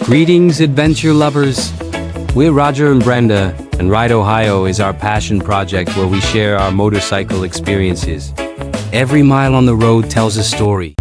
Greetings, adventure lovers. We're Roger and Brenda, and Ride Ohio is our passion project where we share our motorcycle experiences. Every mile on the road tells a story.